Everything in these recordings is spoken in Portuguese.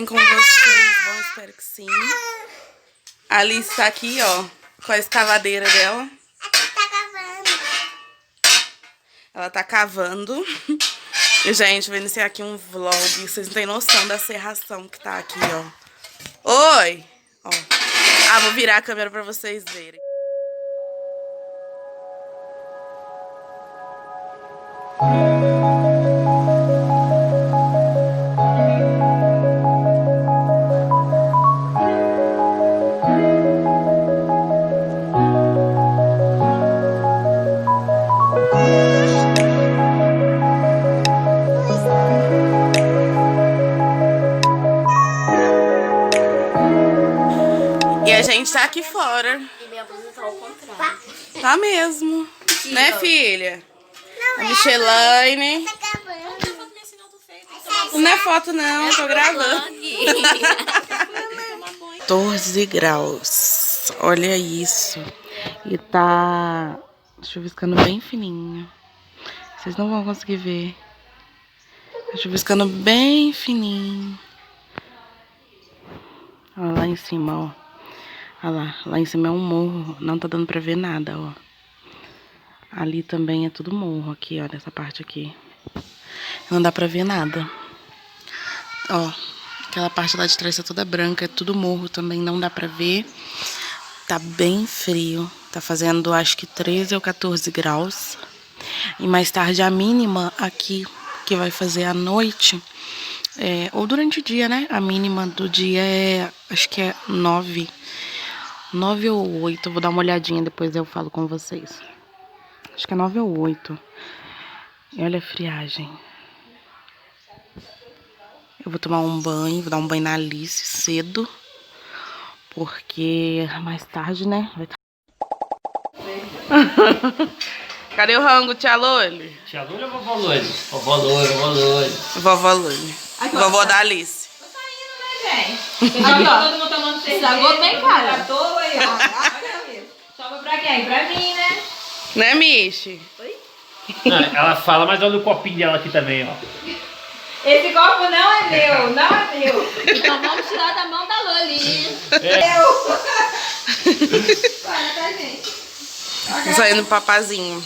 bem com vocês? Bom, espero que sim. A Alice tá aqui, ó, com a escavadeira dela. Ela tá cavando. E, gente, vou iniciar aqui um vlog. Vocês não têm noção da serração que tá aqui, ó. Oi! Ó. Ah, vou virar a câmera pra vocês verem. E a gente tá aqui fora. E minha blusa tá ao contrário. Tá mesmo. Né, filha? A Michelaine. Não é foto, não. Tô gravando. 14 graus. Olha isso. E tá chuviscando bem fininho. Vocês não vão conseguir ver. Tá chuviscando bem fininho. Olha lá em cima, ó. Olha lá, lá em cima é um morro, não tá dando pra ver nada, ó. Ali também é tudo morro, aqui, ó, nessa parte aqui. Não dá pra ver nada. Ó, aquela parte lá de trás tá toda branca, é tudo morro também, não dá pra ver. Tá bem frio, tá fazendo acho que 13 ou 14 graus. E mais tarde a mínima aqui, que vai fazer à noite, ou durante o dia, né? A mínima do dia é, acho que é 9 ou 8, eu vou dar uma olhadinha, depois eu falo com vocês. Acho que é 9 ou 8. E olha a friagem. Eu vou tomar um banho, vou dar um banho na Alice cedo. Porque mais tarde, né? Vai tá... Cadê o rango, tia Loli? Tia Loli ou vovó Loli? Vovó Loli, vovó Loli. Vovó Loli. Vovó da Alice. Aqui, ó. Todo mundo tomando cerveja. Desagou bem, cara. À toa aí, ó. Toma pra quem? Pra mim, né? Né, Michi? Oi? Não, ela fala, mas olha o copinho dela aqui também, ó. Esse copo não é meu, não é meu. Então vamos tirar da mão da Loli. Para, tá, gente? Saindo papazinho.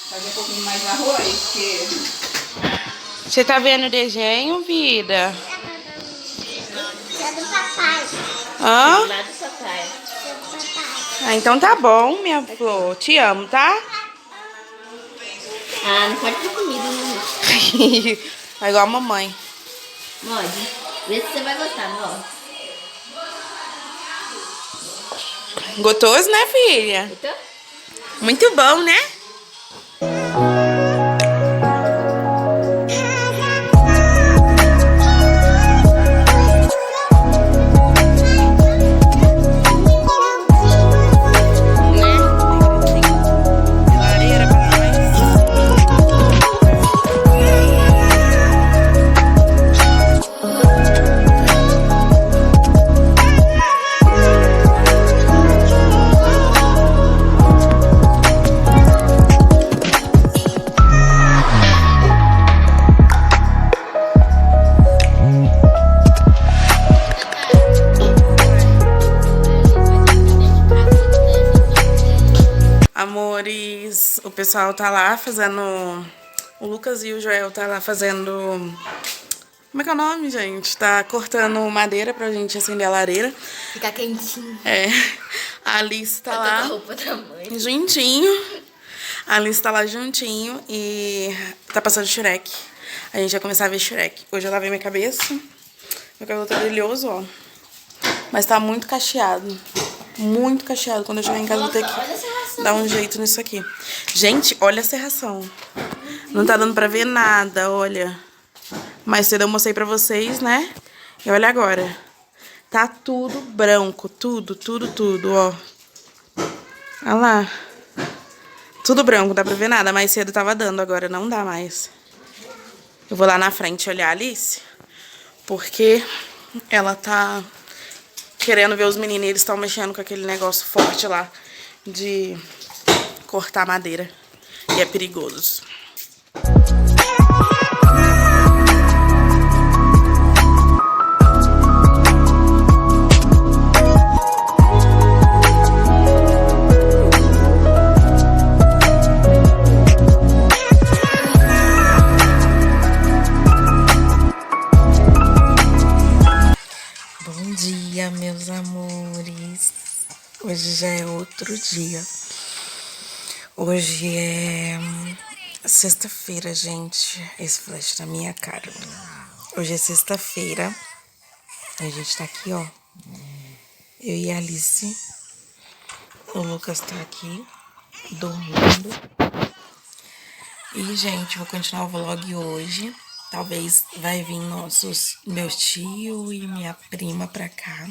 Fazer um pouquinho mais de arroz, porque... Você tá vendo o desenho, vida? É do papai. Hã? Lá do papai. Ah, então tá bom, minha flor. Te amo, tá? Ah, não pode ter comida, né? É igual a mamãe. Morde. Vê se você vai gostar, amor. Gostoso, né, filha? Gostou? Muito bom, né? Amores, o pessoal tá lá fazendo... O Lucas e o Joel tá lá fazendo... Como é que é o nome, gente? Tá cortando madeira pra gente acender a lareira. Fica quentinho. É. A Alice tá lá A roupa da mãe. juntinho. A Alice tá lá juntinho e tá passando Shrek. A gente vai começar a ver Shrek. Hoje eu lavei minha cabeça. Meu cabelo tá brilhoso, ó. Mas tá muito cacheado. Muito cacheado. Quando eu chegar em casa, vou ter que dar um jeito nisso aqui. Gente, olha a serração. Não tá dando pra ver nada, olha. Mais cedo eu mostrei pra vocês, né? E olha agora. Tá tudo branco. Tudo, ó. Olha lá. Tudo branco, não dá pra ver nada. Mais cedo tava dando, agora não dá mais. Eu vou lá na frente olhar a Alice. Porque ela tá... querendo ver os meninos, eles estão mexendo com aquele negócio forte lá de cortar madeira. E é perigoso. Hoje já é outro dia. Hoje é sexta-feira, gente. Esse flash na minha cara. Hoje é sexta-feira. A gente tá aqui, ó. Eu e a Alice. O Lucas tá aqui, dormindo. E, gente, vou continuar o vlog hoje. Talvez vai vir meus tio e minha prima pra cá.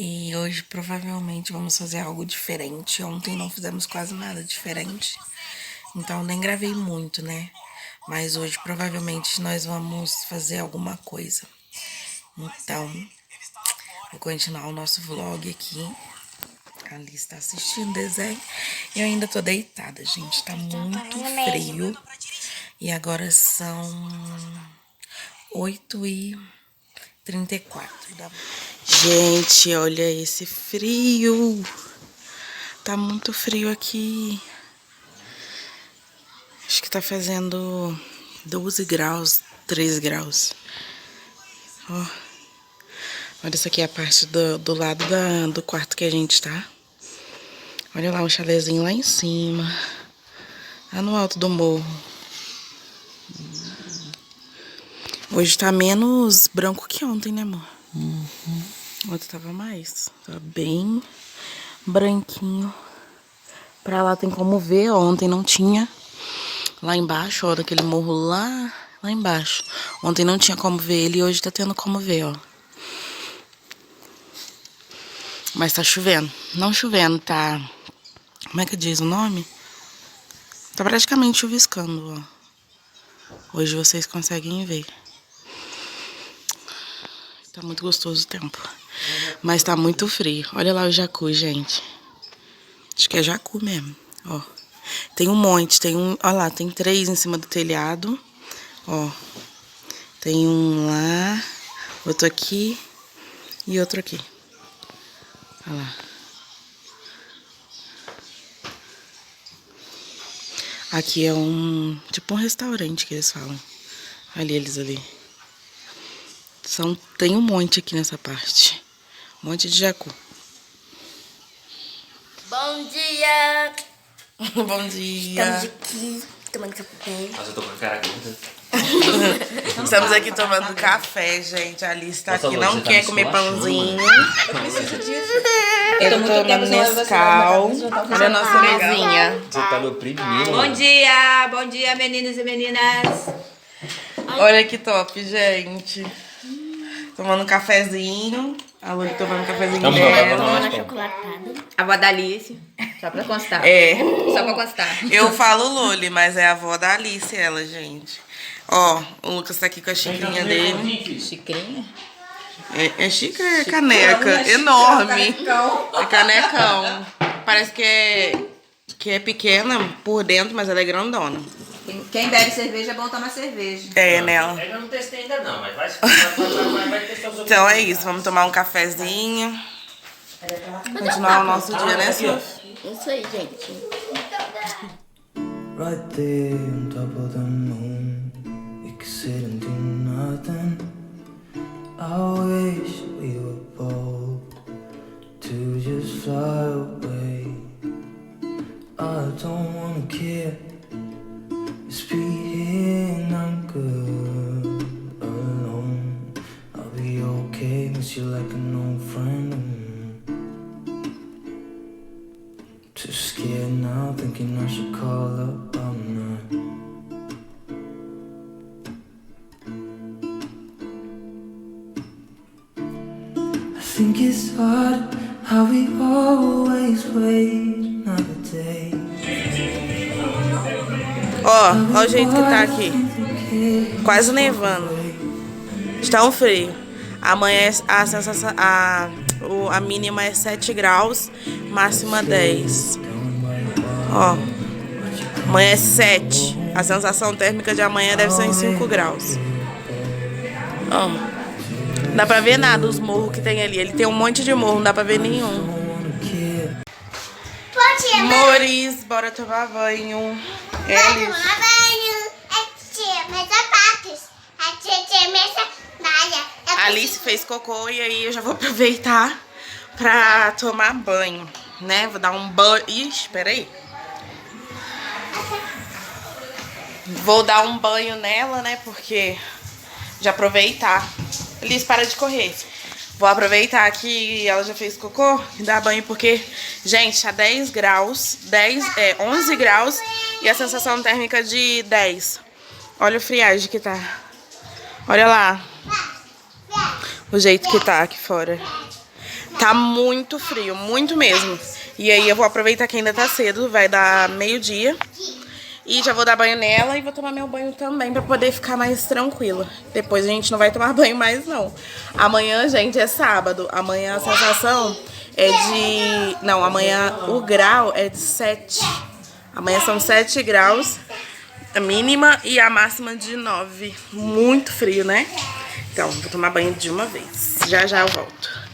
E hoje provavelmente vamos fazer algo diferente. Ontem não fizemos quase nada diferente. Então nem gravei muito, né? Mas hoje provavelmente nós vamos fazer alguma coisa. Então, vou continuar o nosso vlog aqui. A Alice está assistindo desenho. Eu ainda tô deitada, gente. Tá muito frio. E agora são 8h34 da manhã. Gente, olha esse frio. Tá muito frio aqui. Acho que tá fazendo 12 graus, 13 graus. Ó. Olha, isso aqui é a parte do lado do quarto que a gente tá. Olha lá, um chalezinho lá em cima. Lá no alto do morro. Hoje tá menos branco que ontem, né, amor? Ontem tava mais. Tava bem branquinho. Pra lá tem como ver, ó. Ontem não tinha. Lá embaixo, ó, daquele morro lá embaixo. Ontem não tinha como ver ele e hoje tá tendo como ver, ó. Mas tá chovendo. Não chovendo, tá... Como é que diz o nome? Tá praticamente chuviscando, ó. Hoje vocês conseguem ver. Tá muito gostoso o tempo. Mas tá muito frio. Olha lá o jacu, gente. Acho que é jacu mesmo, ó. Tem um monte, olha lá, tem 3 em cima do telhado. Ó. Tem um lá, outro aqui e outro aqui. Olha lá. Aqui é tipo um restaurante que eles falam. Ali, eles ali. Tem um monte aqui nessa parte. Um monte de jacu. Bom dia! Bom dia. Estamos aqui tomando café. Mas eu tô com a cara gorda. Estamos aqui tomando café, gente. A Alice tá aqui, não quer comer pãozinho. Eu tô tomando Nescau. Olha a nossa mesinha. Você tá me oprimindo. Bom dia, meninos e meninas. Olha que top, gente. Tomando um cafezinho. A Lu tomando um cafezinho Vamos dela. Tomando chocolatada. A avó da Alice, só pra constar. É. Só pra constar. Eu falo Loli, mas é a avó da Alice, ela, gente. Ó, o Lucas tá aqui com a xicrinha dele. Xicrinha? É xícara, é caneca. Enorme. É canecão. Parece que é pequena por dentro, mas ela é grandona. Quem bebe cerveja é bom tomar cerveja. É, nela. Eu não testei ainda não, mas vai testar os outros. Então é isso, vamos tomar um cafezinho. Continuar o nosso dia, né, Suf? Isso aí, gente. Right there on top of the moon, we could sit and do nothing. I wish we were bold to just fly away. I don't wanna care, just be here and I'm good alone. I'll be okay, miss you like an old friend. Too scared now, thinking I should call up all night. I think it's hard how we always wait another day. Ó, ó o jeito que tá aqui. Quase nevando. Está um frio. Amanhã a mínima é 7 graus, máxima 10. Ó, amanhã é 7. A sensação térmica de amanhã deve ser em 5 graus. Ó, não dá pra ver nada os morros que tem ali. Ele tem um monte de morro, não dá pra ver nenhum. Amores, bora tomar banho. Eles. A Alice fez cocô e aí eu já vou aproveitar pra tomar banho, né? Vou dar um banho... Ixi, espera aí. Vou dar um banho nela, né? Porque já aproveitar. Liz, para de correr. Vou aproveitar que ela já fez cocô e dar banho porque, gente, tá 10 graus, 11 graus e a sensação térmica de 10. Olha o friagem que tá. Olha lá. O jeito que tá aqui fora. Tá muito frio, muito mesmo. E aí eu vou aproveitar que ainda tá cedo, vai dar meio-dia. E já vou dar banho nela e vou tomar meu banho também pra poder ficar mais tranquila. Depois a gente não vai tomar banho mais, não. Amanhã, gente, é sábado. Amanhã a sensação é de... Não, amanhã o grau é de 7. Amanhã são 7 graus, a mínima, e a máxima de 9. Muito frio, né? Então, vou tomar banho de uma vez. Já já eu volto.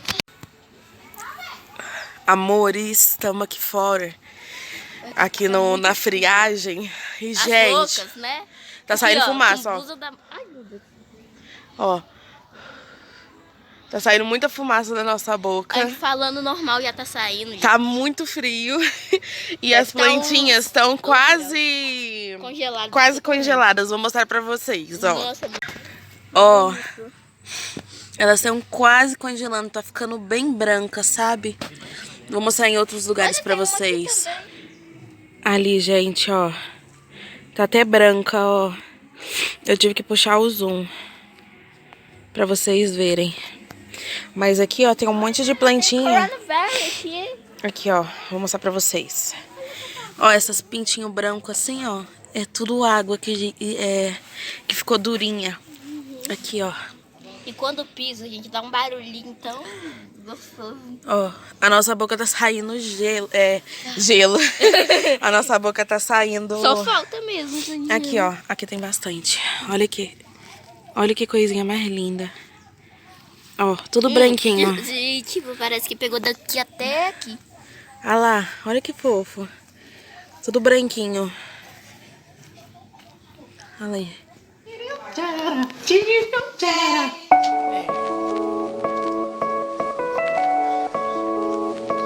Amores, estamos aqui fora. Aqui na friagem. E, As gente, loucas, né? tá saindo Aqui, ó, fumaça, com ó. blusa da... Ai, meu Deus. Ó. Tá saindo muita fumaça da nossa boca. A gente falando normal já tá saindo. Gente. Tá muito frio. E Deve as tá plantinhas estão uns quase... Congeladas. Quase congeladas. Vou mostrar pra vocês, ó. Nossa, Ó. Elas estão quase congelando. Tá ficando bem branca, sabe? Vou mostrar em outros lugares pra vocês. Ali, gente, ó. Tá até branca, ó. Eu tive que puxar o zoom pra vocês verem. Mas aqui, ó, tem um monte de plantinha. Aqui, ó. Vou mostrar pra vocês. Ó, essas pintinhos brancos assim, ó. É tudo água que ficou durinha. Aqui, ó. E quando pisa, a gente dá um barulhinho tão gostoso. Ó, a nossa boca tá saindo gelo. Gelo. A nossa boca tá saindo... Só falta mesmo, gente. Aqui, ó. Aqui tem bastante. Olha aqui. Olha que coisinha mais linda. Ó, tudo branquinho. E, tipo, parece que pegou daqui até aqui. Ah lá, olha que fofo. Tudo branquinho. Olha aí.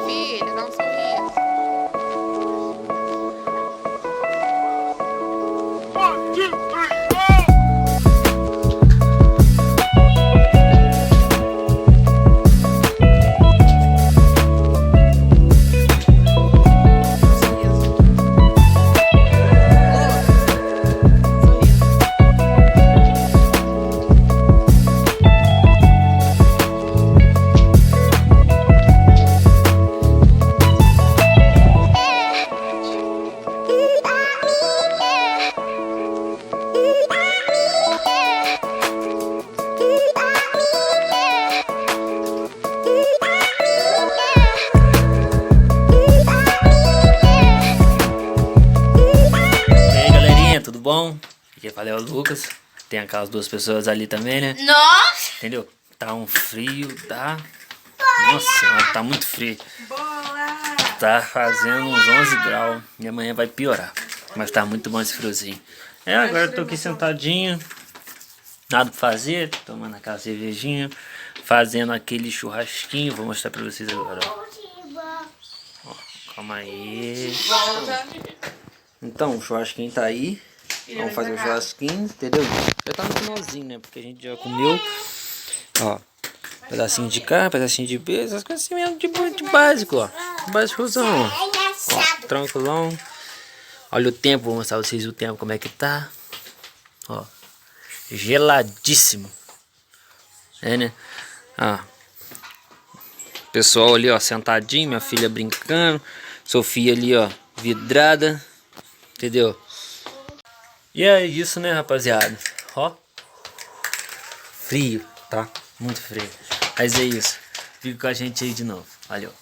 Filha, dá um sorriso. Tudo bom? Aqui falei é o Lucas. Tem aquelas duas pessoas ali também, né? Nossa! Entendeu? Tá um frio, tá? Nossa senhora, tá muito frio. Tá fazendo uns 11 graus. E amanhã vai piorar. Mas tá muito bom esse friozinho. Agora eu tô aqui sentadinho. Nada pra fazer. Tomando aquela cervejinha. Fazendo aquele churrasquinho. Vou mostrar pra vocês agora, ó. Calma aí. Então, o churrasquinho tá aí. Vamos fazer o churrasquinho, entendeu? Já tá no finalzinho, né? Porque a gente já comeu. Ó, pedacinho de carne, pedacinho de beijo, essas coisas assim mesmo de básico, ó. Básicozão, ó. Tranquilão. Olha o tempo, vou mostrar pra vocês o tempo, como é que tá. Ó, geladíssimo. Né? Ó. Pessoal ali, ó, sentadinho, minha filha brincando. Sofia ali, ó, vidrada. Entendeu? E é isso, né, rapaziada? Ó. Frio, tá? Muito frio. Mas é isso. Fica com a gente aí de novo. Valeu.